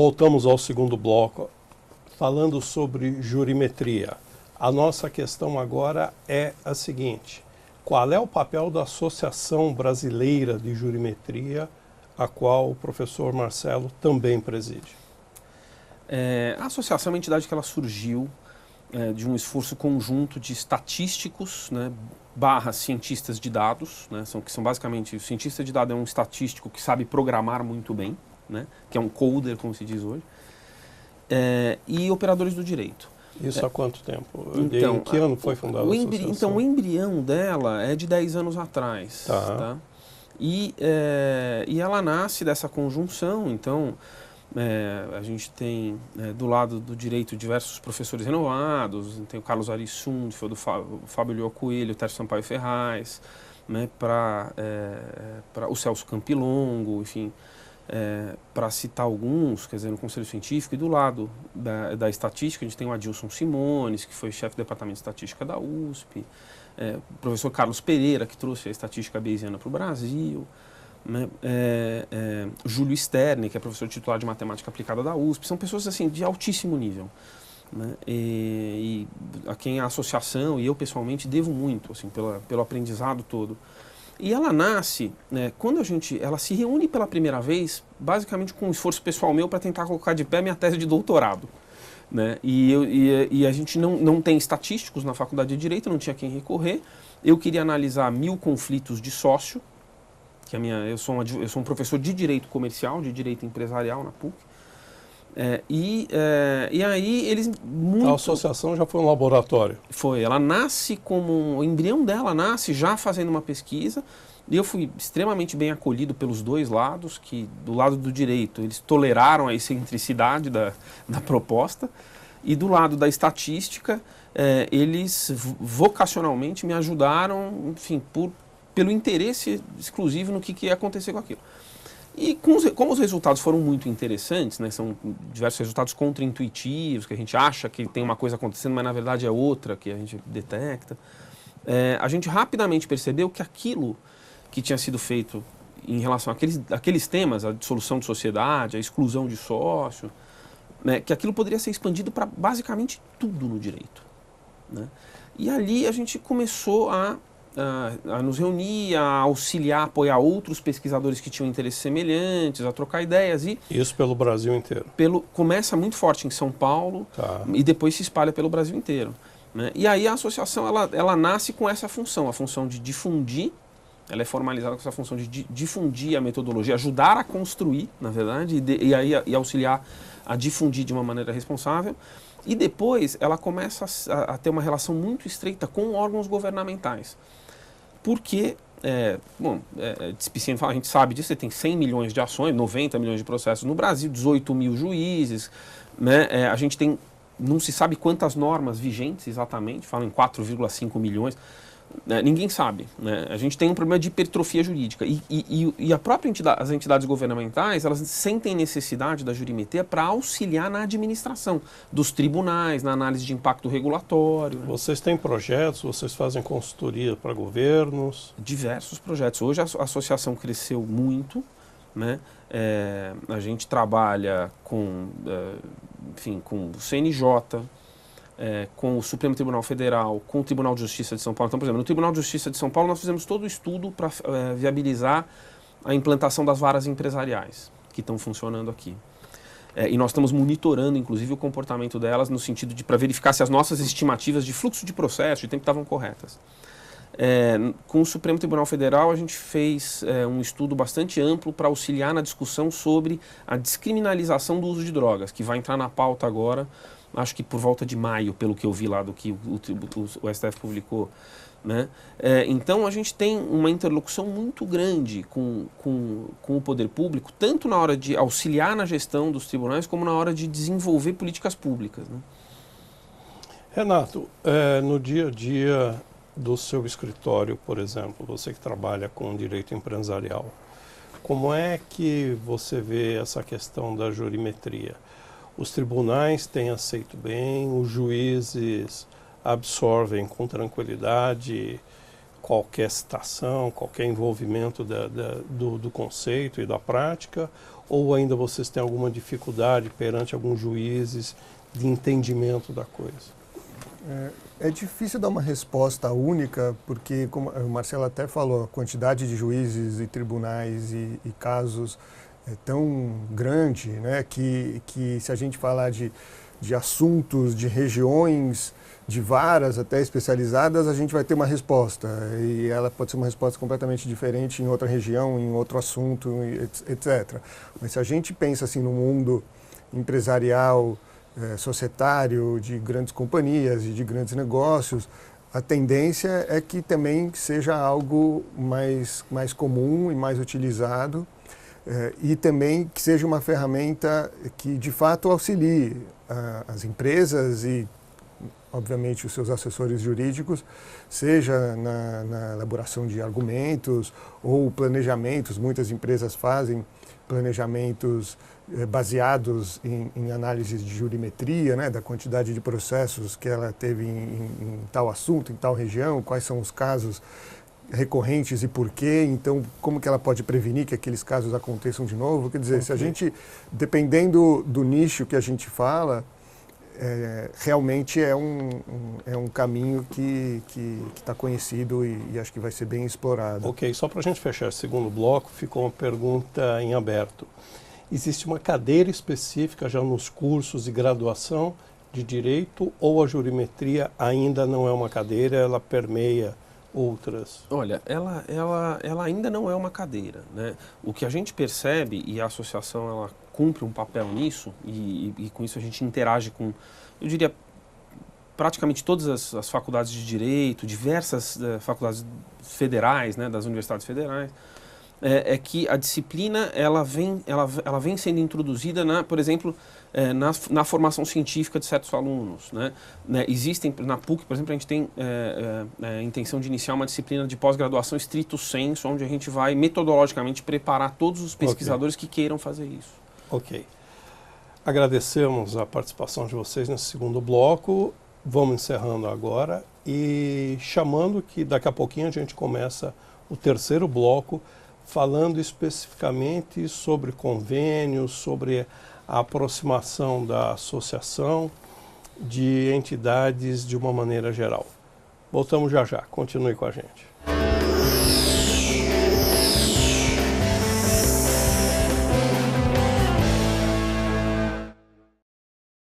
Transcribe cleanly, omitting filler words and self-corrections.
Voltamos ao segundo bloco, falando sobre jurimetria. A nossa questão agora é a seguinte: qual é o papel da Associação Brasileira de Jurimetria, a qual o professor Marcelo também preside? A associação é uma entidade que ela surgiu de um esforço conjunto de estatísticos, né, barra cientistas de dados, né, que são basicamente, o cientista de dados é um estatístico que sabe programar muito bem, né, que é um coder, como se diz hoje, e operadores do direito. Isso há quanto tempo? Então, em que ano foi fundada a associação? Então, o embrião dela é de 10 anos atrás. Tá? E ela nasce dessa conjunção, então a gente tem do lado do direito diversos professores renovados, tem o Carlos Arissundi, foi do Fábio Lio Coelho, o Tércio Sampaio Ferraz, né, para o Celso Campilongo, enfim, para citar alguns, quer dizer, no Conselho Científico, e do lado da estatística, a gente tem o Adilson Simones, que foi chefe do Departamento de Estatística da USP, o professor Carlos Pereira, que trouxe a estatística bayesiana para o Brasil, né, Júlio Sterne, que é professor titular de Matemática Aplicada da USP, são pessoas assim, de altíssimo nível. Né, e a quem a associação e eu pessoalmente devo muito, assim, pelo aprendizado todo. E ela nasce, né, quando ela se reúne pela primeira vez, basicamente com um esforço pessoal meu para tentar colocar de pé minha tese de doutorado. Né? E a gente não tem estatísticos na faculdade de Direito, não tinha quem recorrer. Eu queria analisar 1000 conflitos de sócio, que eu sou um professor de Direito Comercial, de Direito Empresarial na PUC. E aí eles... A associação já foi um laboratório? Foi, ela nasce o embrião dela nasce já fazendo uma pesquisa, e eu fui extremamente bem acolhido pelos dois lados, que do lado do direito eles toleraram a excentricidade da proposta, e do lado da estatística eles vocacionalmente me ajudaram, enfim, pelo interesse exclusivo no que ia acontecer com aquilo. E como os resultados foram muito interessantes, né, são diversos resultados contra-intuitivos, que a gente acha que tem uma coisa acontecendo, mas na verdade é outra que a gente detecta, a gente rapidamente percebeu que aquilo que tinha sido feito em relação àqueles temas, a dissolução de sociedade, a exclusão de sócio, né, que aquilo poderia ser expandido para basicamente tudo no direito. Né? E ali a gente começou a nos reunir, a auxiliar, apoiar outros pesquisadores que tinham interesses semelhantes, a trocar ideias. Isso pelo Brasil inteiro? Começa muito forte em São Paulo e depois se espalha pelo Brasil inteiro. Né? E aí a associação ela nasce com essa função, a função de difundir, ela é formalizada com essa função de difundir a metodologia, ajudar a construir, na verdade, e auxiliar a difundir de uma maneira responsável. E depois ela começa a ter uma relação muito estreita com órgãos governamentais. Porque, a gente sabe disso, você tem 100 milhões de ações, 90 milhões de processos no Brasil, 18 mil juízes, né? A gente tem, não se sabe quantas normas vigentes exatamente, falam em 4,5 milhões, ninguém sabe. Né? A gente tem um problema de hipertrofia jurídica e a própria as entidades governamentais, elas sentem necessidade da jurimetria para auxiliar na administração dos tribunais, na análise de impacto regulatório. Né? Vocês têm projetos, vocês fazem consultoria para governos? Diversos projetos. Hoje a associação cresceu muito, né? A gente trabalha com o CNJ, com o Supremo Tribunal Federal, com o Tribunal de Justiça de São Paulo. Então, por exemplo, no Tribunal de Justiça de São Paulo nós fizemos todo o estudo para viabilizar a implantação das varas empresariais que estão funcionando aqui. E nós estamos monitorando, inclusive, o comportamento delas no sentido de para verificar se as nossas estimativas de fluxo de processo, de tempo, estavam corretas. Com o Supremo Tribunal Federal a gente fez um estudo bastante amplo para auxiliar na discussão sobre a descriminalização do uso de drogas, que vai entrar na pauta agora, acho que por volta de maio, pelo que eu vi lá do que o STF publicou. Né? Então a gente tem uma interlocução muito grande com o poder público, tanto na hora de auxiliar na gestão dos tribunais, como na hora de desenvolver políticas públicas. Né? Renato, no dia a dia do seu escritório, por exemplo, você que trabalha com direito empresarial, como é que você vê essa questão da jurimetria? Os tribunais têm aceito bem, os juízes absorvem com tranquilidade qualquer citação, qualquer envolvimento do conceito e da prática, ou ainda vocês têm alguma dificuldade perante alguns juízes de entendimento da coisa? É difícil dar uma resposta única, porque, como o Marcelo até falou, a quantidade de juízes e tribunais e casos é tão grande, né, que se a gente falar de assuntos, de regiões, de varas até especializadas, a gente vai ter uma resposta. E ela pode ser uma resposta completamente diferente em outra região, em outro assunto, etc. Mas se a gente pensa assim no mundo empresarial, societário, de grandes companhias e de grandes negócios, a tendência é que também seja algo mais comum e mais utilizado, e também que seja uma ferramenta que de fato auxilie as empresas e, obviamente, os seus assessores jurídicos, seja na elaboração de argumentos ou planejamentos. Muitas empresas fazem planejamentos baseados em análises de jurimetria, né, da quantidade de processos que ela teve em tal assunto, em tal região, quais são os casos recorrentes e por quê, então como que ela pode prevenir que aqueles casos aconteçam de novo. Quer dizer, se a gente, dependendo do nicho que a gente fala, realmente é um caminho que está conhecido e acho que vai ser bem explorado. Ok, só para a gente fechar esse segundo bloco, ficou uma pergunta em aberto. Existe uma cadeira específica já nos cursos de graduação de direito, ou a jurimetria ainda não é uma cadeira, ela permeia outras? Olha, ela ainda não é uma cadeira, né? O que a gente percebe, e a associação ela cumpre um papel nisso, e com isso a gente interage com, eu diria, praticamente todas as faculdades de direito, diversas faculdades federais, né, das universidades federais, é que a disciplina ela vem sendo introduzida, por exemplo, na formação científica de certos alunos, né? Existem, na PUC, por exemplo, a gente tem a intenção de iniciar uma disciplina de pós-graduação stricto sensu, onde a gente vai metodologicamente preparar todos os pesquisadores que queiram fazer isso. Ok. Agradecemos a participação de vocês nesse segundo bloco. Vamos encerrando agora e chamando que daqui a pouquinho a gente começa o terceiro bloco, falando especificamente sobre convênios, sobre a aproximação da associação de entidades de uma maneira geral. Voltamos já já. Continue com a gente.